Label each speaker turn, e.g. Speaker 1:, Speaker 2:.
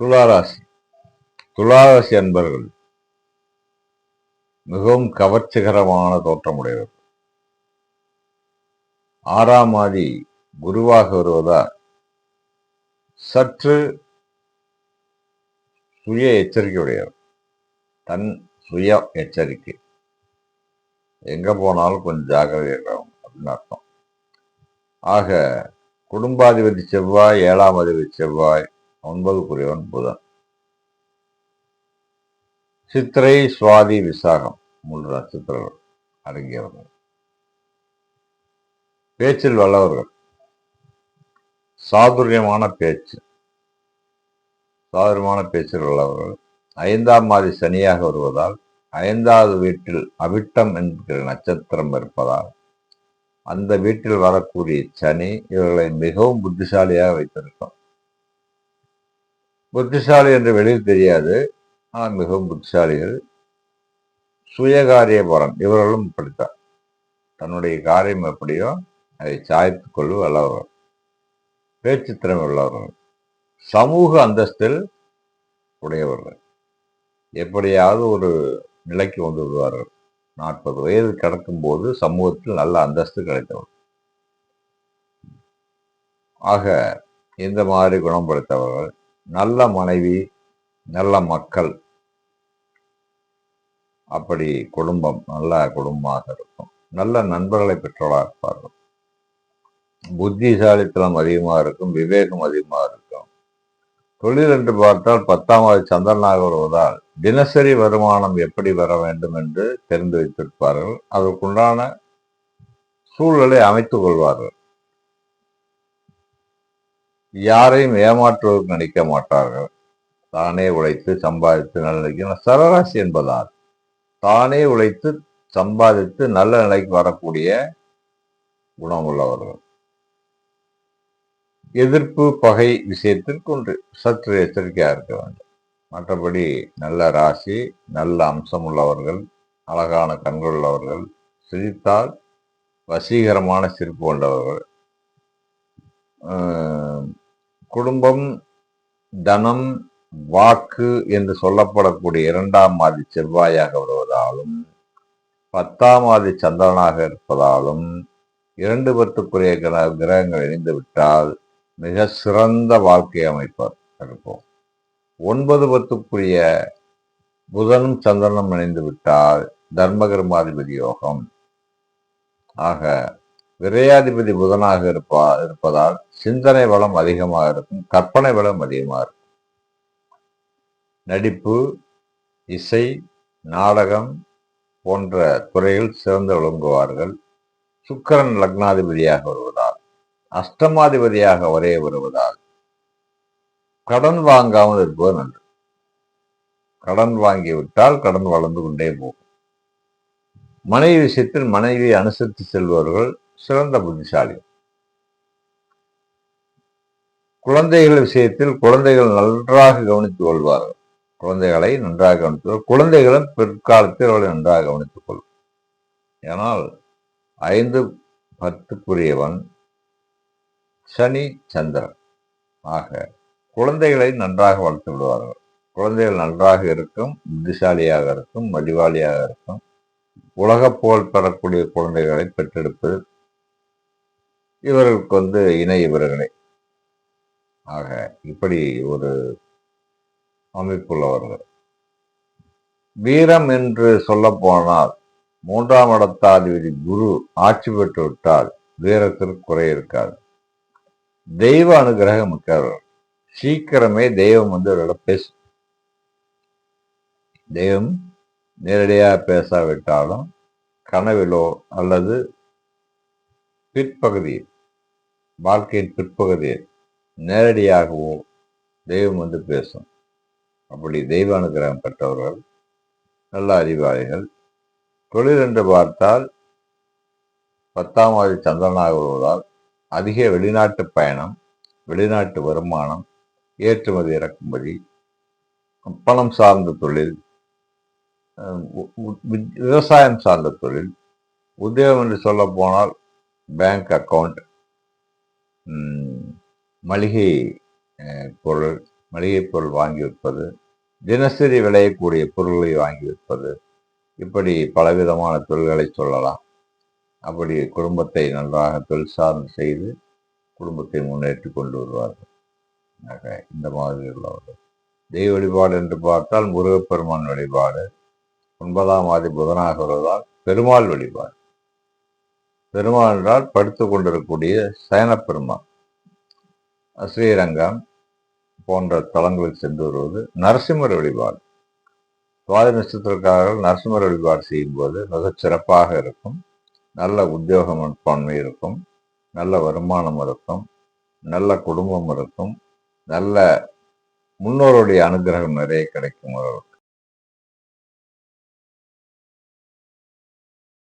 Speaker 1: துளாராசி துளாராசி அன்பர்கள் மிகவும் கவர்ச்சிகரமான தோற்றமுடையவர். 6ஆம் ஆதி குருவாக வருவதால் சற்று சுய எச்சரிக்கையுடையவர். தன் சுய எச்சரிக்கை. எங்க போனாலும் கொஞ்சம் ஜாகிரதை இருக்கணும் அப்படின்னு அர்த்தம். ஆக குடும்பாதிபதி செவ்வாய், 7ஆம் அதிபதி செவ்வாய், 9க்குரியவன் புதன். சித்திரை, சுவாதி, விசாகம் 3 நட்சத்திரங்கள் அடங்கியவர்கள். பேச்சில் வல்லவர்கள். சாதுரியமான பேச்சில் உள்ளவர்கள். 5ஆம் ஆதி சனியாக வருவதால் 5வது வீட்டில் அவிட்டம் என்கிற நட்சத்திரம் இருப்பதால் அந்த வீட்டில் வரக்கூடிய சனி இவர்களை மிகவும் புத்திசாலியாக வைத்திருக்கும். புத்திசாலி என்று வெளியில் தெரியாது, ஆனால் மிகவும் புத்திசாலிகள். சுயகாரியபரன் இவர்களும் இப்படித்தான். தன்னுடைய காரியம் எப்படியோ அதை சாய்த்துக் கொள்ளும் வல்லவர்கள். பேச்சு திறமை உள்ளவர்கள். சமூக அந்தஸ்தில் உடையவர்கள். எப்படியாவது ஒரு நிலைக்கு வந்து விடுவார்கள். 40 வயது கடக்கும் போது சமூகத்தில் நல்ல அந்தஸ்து கிடைத்தவர். ஆக இந்த மாதிரி குணம் படைத்தவர்கள். நல்ல மனைவி, நல்ல மக்கள், அப்படி குடும்பம் நல்ல குடும்பமாக இருக்கும். நல்ல நண்பர்களை பெற்றவர்களாக இருப்பார்கள். புத்திசாலித்தனம் அதிகமாக இருக்கும். விவேகம் அதிகமாக இருக்கும். தொழில் என்று பார்த்தால் 10ஆம் ஆதி சந்திரனாக வருவதால் தினசரி வருமானம் எப்படி வர வேண்டும் என்று தெரிந்து வைத்திருப்பார்கள். அதற்குண்டான சூழலை அமைத்துக் கொள்வார்கள். யாரையும் ஏமாற்றுவதற்கு நினைக்க மாட்டார்கள். தானே உழைத்து சம்பாதித்து நல்ல நிலைக்கு சரராசி என்பதால் தானே உழைத்து சம்பாதித்து நல்ல நிலைக்கு வரக்கூடிய குணம் உள்ளவர்கள். எதிர்ப்பு பகை விஷயத்தில் கொண்டு சற்று எச்சரிக்கையாக இருக்க வேண்டும். மற்றபடி நல்ல ராசி, நல்ல அம்சம் உள்ளவர்கள், அழகான கண்கள் உள்ளவர்கள், சிரித்தால் வசீகரமான சிரிப்பு கொண்டவர்கள். குடும்பம், தனம், வாக்கு என்று சொல்லப்படக்கூடிய 2ஆம் ஆதி செவ்வாயாக வருவதாலும் 10ஆம் ஆதி சந்திரனாக இருப்பதாலும் 2 10க்குரிய கிரகங்கள் இணைந்து விட்டால் மிக சிறந்த வாழ்க்கை அமைப்பார் இருப்போம். 9 10க்குரிய புதனும் சந்திரனும் இணைந்து விட்டால் தர்மகர்மாதிபதி யோகம். ஆக விரையாதிபதி புதனாக இருப்பதால் சிந்தனை வளம் அதிகமாக இருக்கும். கற்பனை வளம் அதிகமாக இருக்கும். நடிப்பு, இசை, நாடகம் போன்ற துறையில் சிறந்து விளங்குவார்கள். சுக்கிரன் லக்னாதிபதியாக வருவதால், அஷ்டமாதிபதியாக ஒரே வருவதால் கடன் வாங்காமல் இருப்பது நன்று. கடன் வாங்கிவிட்டால் கடன் வளர்ந்து கொண்டே போகும். மனைவி விஷயத்தில் மனைவியை அனுசரித்து செல்பவர்கள் சிறந்த புத்திசாலி. குழந்தைகள் விஷயத்தில் குழந்தைகள் நன்றாக கவனித்துக் கொள்வார்கள். குழந்தைகளை நன்றாக கவனித்து குழந்தைகளும் பிற்காலத்தில் அவர்களை நன்றாக கவனித்துக் கொள்ளும். ஏனால் 5 10க்குரியவன் சனி சந்திரன். ஆக குழந்தைகளை நன்றாக வளர்த்து விடுவார்கள். குழந்தைகள் நன்றாக இருக்கும், புத்திசாலியாக இருக்கும், மடிவாளியாக இருக்கும். உலக புகழ் பெறக்கூடிய குழந்தைகளை பெற்றெடுப்பது இவர்களுக்கு இணை இவர்களே. ஆக இப்படி ஒரு அமைப்புள்ளவர்கள். வீரம் என்று சொல்ல போனால் 3ஆம் இடத்தாதிபதி குரு ஆட்சி பெற்று விட்டால் வீரத்திற்கு குறை இருக்காது. தெய்வ அனுகிரகம் மிக்கவர்கள். சீக்கிரமே தெய்வம் இவர்களிடம் பேசும். தெய்வம் நேரடியாக பேசாவிட்டாலும் கனவிலோ அல்லது பிற்பகுதியில், வாழ்க்கையின் பிற்பகுதியில் நேரடியாகவோ தெய்வம் பேசும். அப்படி தெய்வ அனுகிரகம் பெற்றவர்கள் நல்ல அறிவாளிகள். தொழில் என்று பார்த்தால் 10ஆம் ஆதி சந்திரனாக வருவதால் அதிக வெளிநாட்டு பயணம், வெளிநாட்டு வருமானம், ஏற்றுமதி இறக்குமதி, பணம் சார்ந்த தொழில், விவசாயம் சார்ந்த தொழில், உத்தியோகம் என்று சொல்ல போனால் பேங்க் அக்கவுண்ட், மளிகை பொருள், மளிகை பொருள் வாங்கி விற்பது, தினசரி விளையக்கூடிய பொருள்களை வாங்கி விற்பது, இப்படி பலவிதமான தொழில்களை சொல்லலாம். அப்படி குடும்பத்தை நன்றாக தொழில் சார்ந்து செய்து குடும்பத்தை முன்னேற்றி கொண்டு வருவார்கள். ஆக இந்த மாதிரி உள்ளவர்கள் தெய்வ வழிபாடு என்று பார்த்தால் முருகப்பெருமான் வழிபாடு, 9ஆம் ஆதி புதனாக வருவதால் பெருமாள் வழிபாடு. பெருமாள் என்றால் படுத்துக் கொண்டிருக்கக்கூடிய சயனப்பெருமான். ஸ்ரீரங்கம் போன்ற தலங்களுக்கு சென்று வருவது. நரசிம்மர் வழிபாடு, சுவாதி நட்சத்திரக்காரர்கள் நரசிம்மர் வழிபாடு செய்யும் போது மிகச் சிறப்பாக இருக்கும். நல்ல உத்தியோக மனப்பான்மை இருக்கும், நல்ல வருமானம் இருக்கும், நல்ல குடும்பம் இருக்கும், நல்ல முன்னோருடைய அனுகிரகம் நிறைய கிடைக்கும் அவர்களுக்கு.